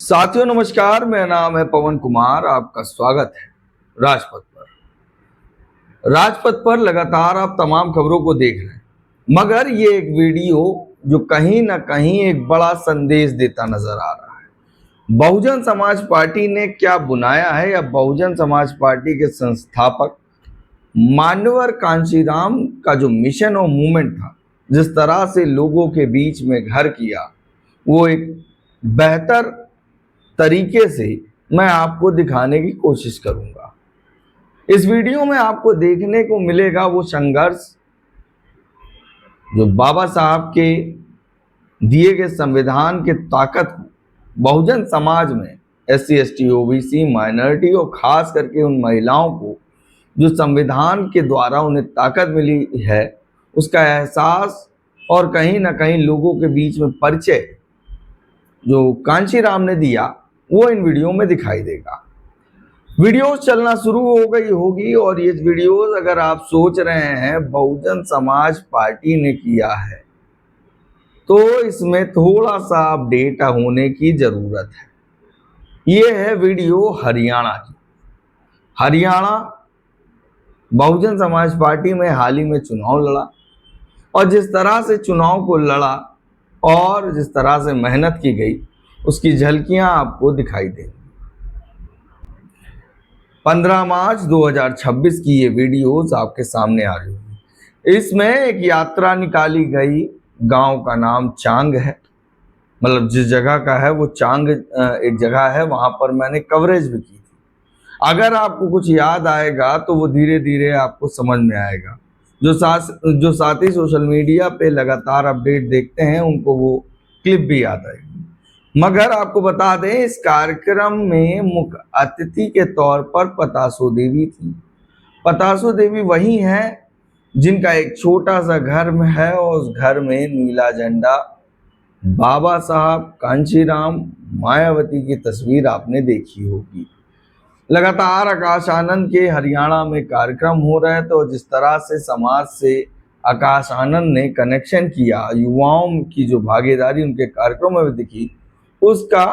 साथियों नमस्कार, मेरा नाम है पवन कुमार। आपका स्वागत है राजपथ पर। राजपथ पर लगातार आप तमाम खबरों को देख रहे हैं, मगर ये एक वीडियो जो कहीं ना कहीं एक बड़ा संदेश देता नजर आ रहा है। बहुजन समाज पार्टी ने क्या बुनाया है, या बहुजन समाज पार्टी के संस्थापक मान्यवर कांशीराम का जो मिशन और मूवमेंट था, जिस तरह से लोगों के बीच में घर किया, वो एक बेहतर तरीके से मैं आपको दिखाने की कोशिश करूंगा। इस वीडियो में आपको देखने को मिलेगा वो संघर्ष जो बाबा साहब के दिए गए संविधान के ताकत को बहुजन समाज में SC ST OBC माइनॉरिटी और खास करके उन महिलाओं को जो संविधान के द्वारा उन्हें ताकत मिली है, उसका एहसास और कहीं ना कहीं लोगों के बीच में परिचय जो कांशीराम ने दिया, वो इन वीडियो में दिखाई देगा। वीडियोस चलना शुरू हो गई होगी, और ये वीडियोस अगर आप सोच रहे हैं बहुजन समाज पार्टी ने किया है, तो इसमें थोड़ा सा अपडेट होने की जरूरत है। ये है वीडियो हरियाणा की। हरियाणा बहुजन समाज पार्टी में हाल ही में चुनाव लड़ा, और जिस तरह से चुनाव को लड़ा और जिस तरह से मेहनत की गई, उसकी झलकियां आपको दिखाई देंगी। 15 मार्च 2026 की ये वीडियोस आपके सामने आ रही होगी। इसमें एक यात्रा निकाली गई, गांव का नाम चांग है, मतलब जिस जगह का है वो चांग एक जगह है, वहां पर मैंने कवरेज भी की थी। अगर आपको कुछ याद आएगा तो वो धीरे धीरे आपको समझ में आएगा। जो साथी सोशल मीडिया पे लगातार अपडेट देखते हैं, उनको वो क्लिप भी याद आएगी। मगर आपको बता दें, इस कार्यक्रम में मुख्य अतिथि के तौर पर पतासो देवी थी। पतासो देवी वही हैं जिनका एक छोटा सा घर में है, और उस घर में नीला झंडा, बाबा साहब, कांशीराम, मायावती की तस्वीर आपने देखी होगी। लगातार आकाश आनंद के हरियाणा में कार्यक्रम हो रहे थे, और जिस तरह से समाज से आकाश आनंद ने कनेक्शन किया, युवाओं की जो भागीदारी उनके कार्यक्रमों में दिखी, उसका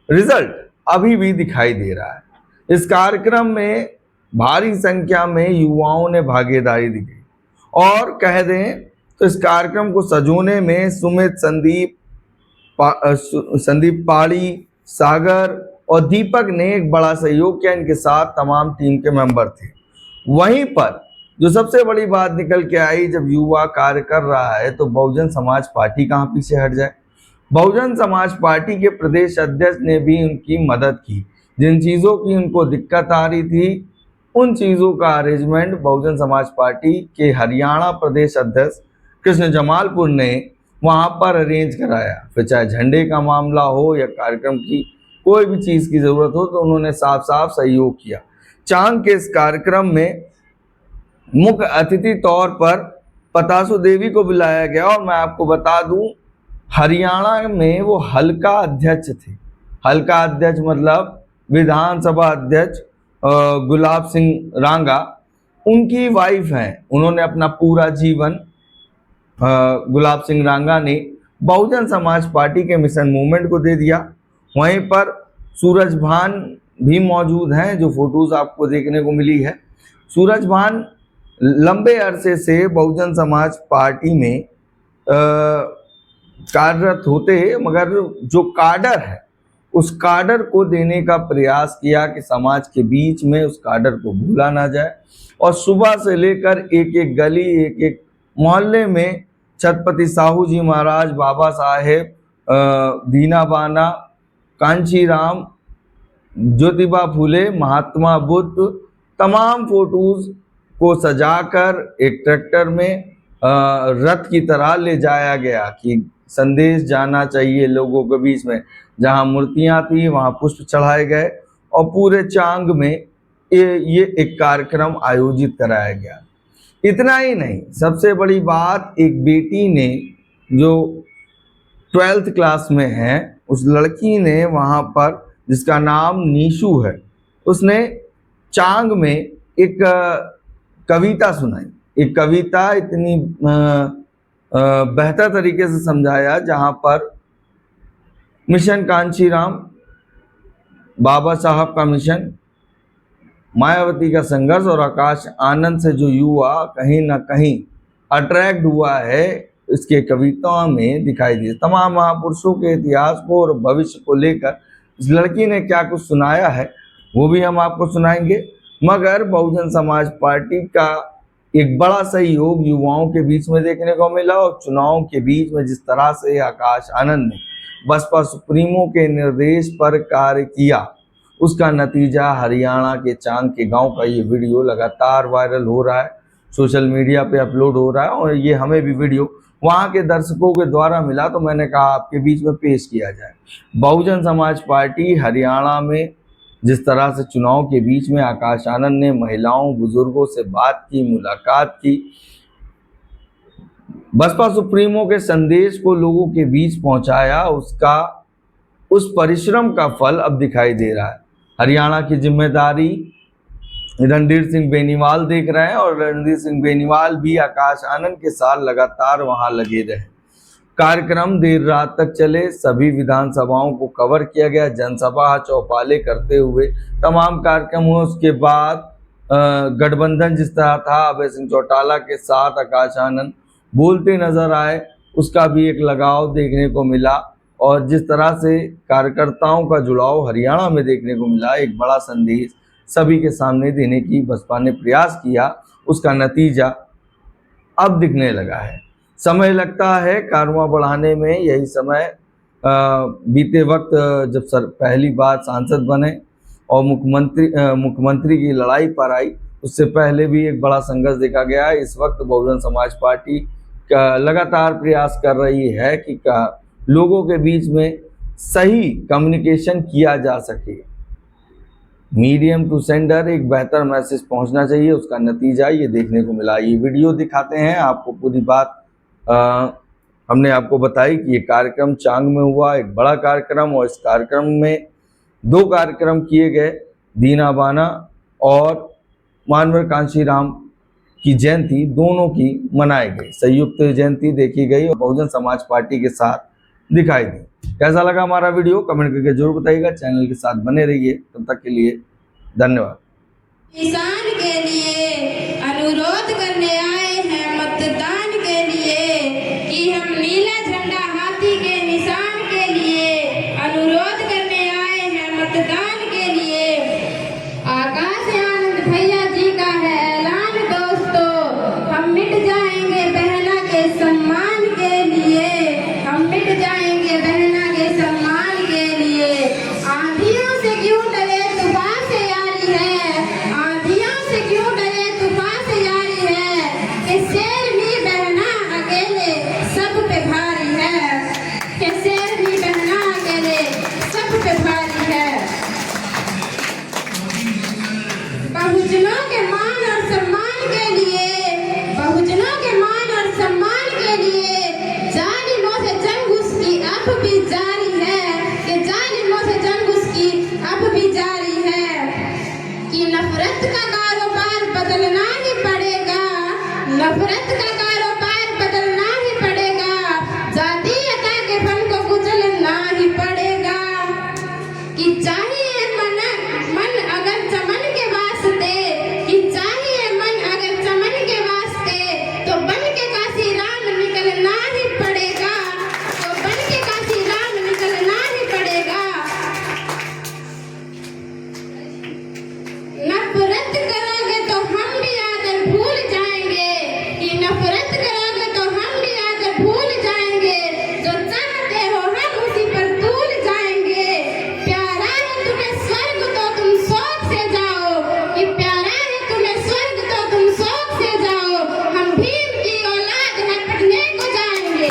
रिजल्ट अभी भी दिखाई दे रहा है। इस कार्यक्रम में भारी संख्या में युवाओं ने भागीदारी दिखाई, और कह दें तो इस कार्यक्रम को सजोने में सुमित, संदीप पाड़ी, सागर और दीपक ने एक बड़ा सहयोग किया। इनके साथ तमाम टीम के मेंबर थे। वहीं पर जो सबसे बड़ी बात निकल के आई, जब युवा कार्य कर रहा है तो बहुजन समाज पार्टी कहाँ पीछे हट जाए। बहुजन समाज पार्टी के प्रदेश अध्यक्ष ने भी उनकी मदद की। जिन चीज़ों की उनको दिक्कत आ रही थी, उन चीज़ों का अरेंजमेंट बहुजन समाज पार्टी के हरियाणा प्रदेश अध्यक्ष कृष्ण जमालपुर ने वहाँ पर अरेंज कराया। फिर चाहे झंडे का मामला हो या कार्यक्रम की कोई भी चीज़ की ज़रूरत हो, तो उन्होंने साफ साफ सहयोग किया। चांग के इस कार्यक्रम में मुख्य अतिथि तौर पर पतासो देवी को बुलाया गया, और मैं आपको बता दूं, हरियाणा में वो हल्का अध्यक्ष थे। हल्का अध्यक्ष मतलब विधानसभा अध्यक्ष गुलाब सिंह रांगा, उनकी वाइफ हैं। उन्होंने अपना पूरा जीवन, गुलाब सिंह रांगा ने बहुजन समाज पार्टी के मिशन मूवमेंट को दे दिया। वहीं पर सूरज भान भी मौजूद हैं, जो फोटोज आपको देखने को मिली है। सूरज भान लंबे अरसे से बहुजन समाज पार्टी में कार्यरत होते, मगर जो काडर है उस काडर को देने का प्रयास किया कि समाज के बीच में उस काडर को भूला ना जाए, और सुबह से लेकर एक एक गली, एक एक मोहल्ले में छत्रपति साहू जी महाराज, बाबा साहेब, दीना बाना, कांशीराम, ज्योतिबा फूले, महात्मा बुद्ध, तमाम फोटोज को सजाकर एक ट्रैक्टर में रथ की तरह ले जाया गया कि संदेश जाना चाहिए लोगों के बीच में। जहां मूर्तियां थी वहां पुष्प चढ़ाए गए, और पूरे चांग में ये एक कार्यक्रम आयोजित कराया गया। इतना ही नहीं, सबसे बड़ी बात, एक बेटी ने जो 12th क्लास में है, उस लड़की ने वहाँ पर, जिसका नाम नीशू है, उसने चांग में एक कविता सुनाई। एक कविता इतनी बेहतर तरीके से समझाया, जहाँ पर मिशन कांशीराम, बाबा साहब का मिशन, मायावती का संघर्ष और आकाश आनंद से जो युवा कहीं ना कहीं अट्रैक्ट हुआ है, इसके कविताओं में दिखाई दी। तमाम महापुरुषों के इतिहास को और भविष्य को लेकर इस लड़की ने क्या कुछ सुनाया है वो भी हम आपको सुनाएंगे। मगर बहुजन समाज पार्टी का एक बड़ा सहयोग युवाओं के बीच में देखने को मिला और चुनाव के बीच में जिस तरह से आकाश आनंद ने बसपा सुप्रीमो के निर्देश पर कार्य किया, उसका नतीजा हरियाणा के चांग के गांव का ये वीडियो लगातार वायरल हो रहा है, सोशल मीडिया पे अपलोड हो रहा है। और ये हमें भी वीडियो वहां के दर्शकों के द्वारा मिला तो मैंने कहा आपके बीच में पेश किया जाए। बहुजन समाज पार्टी हरियाणा में जिस तरह से चुनाव के बीच में आकाश आनंद ने महिलाओं बुजुर्गों से बात की, मुलाकात की, बसपा सुप्रीमो के संदेश को लोगों के बीच पहुंचाया, उसका उस परिश्रम का फल अब दिखाई दे रहा है। हरियाणा की जिम्मेदारी रणधीर सिंह बेनीवाल देख रहे हैं और रणधीर सिंह बेनीवाल भी आकाश आनंद के साथ लगातार वहां लगे रहे। कार्यक्रम देर रात तक चले, सभी विधानसभाओं को कवर किया गया, जनसभा चौपाले करते हुए तमाम कार्यक्रम हुए। उसके बाद गठबंधन जिस तरह था अभय सिंह चौटाला के साथ आकाश आनंद बोलते नजर आए, उसका भी एक लगाव देखने को मिला। और जिस तरह से कार्यकर्ताओं का जुड़ाव हरियाणा में देखने को मिला, एक बड़ा संदेश सभी के सामने देने की बसपा ने प्रयास किया, उसका नतीजा अब दिखने लगा है। समय लगता है कारवां बढ़ाने में, यही समय बीते वक्त जब पहली बार सांसद बने और मुख्यमंत्री की लड़ाई पर आई, उससे पहले भी एक बड़ा संघर्ष देखा गया है। इस वक्त बहुजन समाज पार्टी का लगातार प्रयास कर रही है कि लोगों के बीच में सही कम्युनिकेशन किया जा सके, मीडियम टू सेंडर एक बेहतर मैसेज पहुंचना चाहिए, उसका नतीजा ये देखने को मिला। ये वीडियो दिखाते हैं आपको पूरी बात। हमने आपको बताई कि ये कार्यक्रम चांग में हुआ, एक बड़ा कार्यक्रम, और इस कार्यक्रम में 2 कार्यक्रम किए गए, दीना बाना और मानवर कांशीराम की जयंती दोनों की मनाई गई, संयुक्त जयंती देखी गई और बहुजन समाज पार्टी के साथ दिखाई दी। कैसा लगा हमारा वीडियो कमेंट करके जरूर बताइएगा, चैनल के साथ बने रहिए, तब तक के लिए धन्यवाद। किसान के लिए अनुरोध करने आए हैं मतदान के लिए कि हम नीला झंडा हाथी के निशान के लिए अनुरोध करने आए हैं मतदान के लिए। आकाश आनंद भैया जी का है ऐलान दोस्तों, हम मिट जाएंगे बहना के सम्मान के लिए, हम मिट जाएंगे बहना के सम्मान के लिए। आंधियों से क्यों डरे तूफान से यारी है, आंधियों से क्यों डरे तूफान से यारी है, कि शेर भी बहना अकेले सब पे भारी है, कि शेर भी बहना अकेले सब पे भारी है। बहुजनों के मान और सम्मान के लिए, बहुजनों के मान और सम्मान के लिए जालिमों से जंग उसकी अब भी जारी है, कि जालिमों से जंग उसकी अब भी जारी है। कि नफरत का कारोबार बदलना ही पड़ेगा, नफरत का कारोबार बदलना ही पड़ेगा, जातीयता के फन को कुचलना ही पड़ेगा। कि चाहिए मन अगर चमन के वास्ते, कि चाहिए मन अगर चमन के वास्ते, तो बन के काशी राम निकलना ही पड़ेगा, तो बन के काशी राम निकलना ही पड़ेगा। नफरत करोगे तो हम भी आदर भूल जाएंगे, कि नफरत करोगे तो हम भी आदर भूल जाएंगे, जो चाहते हो हम उसी पर तूल जाएंगे। प्यारा है तुम्हें स्वर्ग तो तुम शौक से जाओ, कि प्यारा है तुम्हें स्वर्ग तो तुम शौक से जाओ, हम भीम की औलाद है पढ़ने को जाएंगे।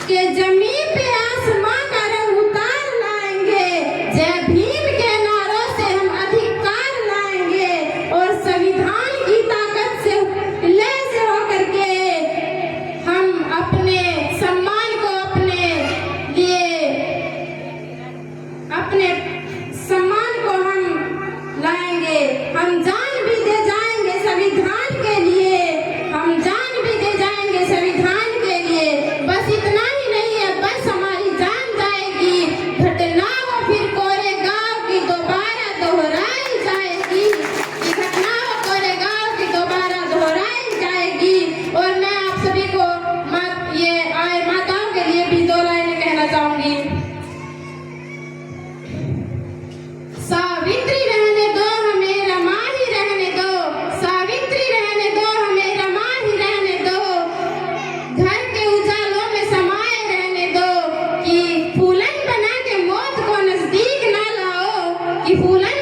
कि जमीन पे आसमां का रंग उतार लाएंगे, जय भीम के नारों से हम अधिकार लाएंगे, और संविधान की ताकत से लैस होकर के हम अपने सम्मान को अपने लिए, अपने सम्मान को हम लाएंगे। हम जान भी दे जाएंगे संविधान के लिए, हम जान भी दे जाएंगे संविधान के लिए। बस इतना ही नहीं है, बस और मैं आप सभी को ये आए माताओं के लिए भी 2 लाइनें कहना चाहूंगी। सावित्री रहने दो हमें, रमा ही रहने दो, सावित्री रहने दो हमें, रमा ही रहने दो, घर के उजालों में समाये रहने दो, कि फूलन बना के मौत को नजदीक ना लाओ, कि फूलन